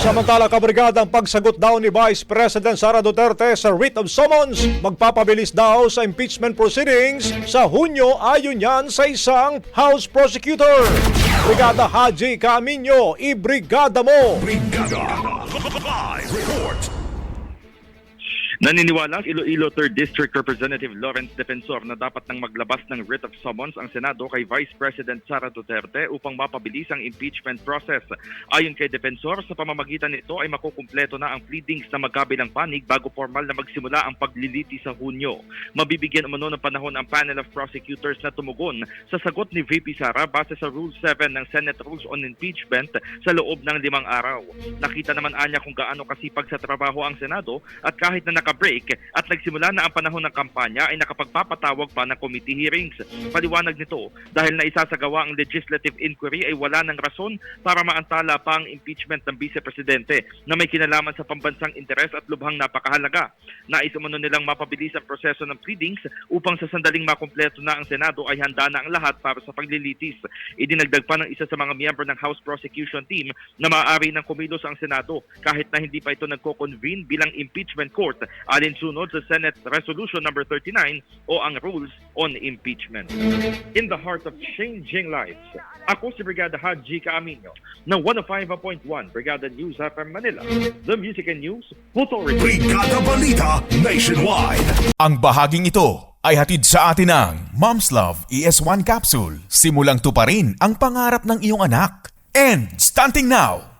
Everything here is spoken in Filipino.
Samantala, kabrigadang pagsagot daw ni Vice President Sara Duterte sa writ of summons, magpapabilis daw sa impeachment proceedings sa Hunyo ayon yan sa isang House Prosecutor. Brigada Haji Camino, ibrigada mo! Brigada Live Report. Naniniwala ang Iloilo 3rd District Representative Lawrence Defensor na dapat nang maglabas ng writ of summons ang Senado kay Vice President Sara Duterte upang mapabilis ang impeachment process. Ayon kay Defensor, sa pamamagitan nito ay makukumpleto na ang pleadings na magkabilang panig bago formal na magsimula ang pagliliti sa Hunyo. Mabibigyan umano ng panahon ang panel of prosecutors na tumugon sa sagot ni VP Sara base sa Rule 7 ng Senate Rules on Impeachment sa loob ng 5 araw. Nakita naman anya kung gaano kasipag sa trabaho ang Senado at kahit na naka-break at nagsimula na ang panahon ng kampanya ay nakapagpapatawag pa ng committee hearings. Paliwanag nito, dahil na isasagawa ang legislative inquiry ay wala ng rason para maantala pa ang impeachment ng Vice Presidente na may kinalaman sa pambansang interes at lubhang napakahalaga. Nais umano nilang mapabilis ang proseso ng pleadings upang sa sandaling makumpleto na ang Senado ay handa na ang lahat para sa paglilitis. Idinagdag pa ng isa sa mga miyembro ng House Prosecution Team na maaari ng kumilos ang Senado kahit na hindi pa ito nagko-convene bilang impeachment court alinsunod sa Senate Resolution number 39 o ang Rules on Impeachment. In the heart of changing lives, ako si Brigada Haji Camino ng 105.1 Brigada News FM Manila, the Music and News Authority. Brigada Balita Nationwide. Ang bahaging ito ay hatid sa atin ng Mom's Love ES1 Capsule. Simulang tuparin ang pangarap ng iyong anak. And starting now,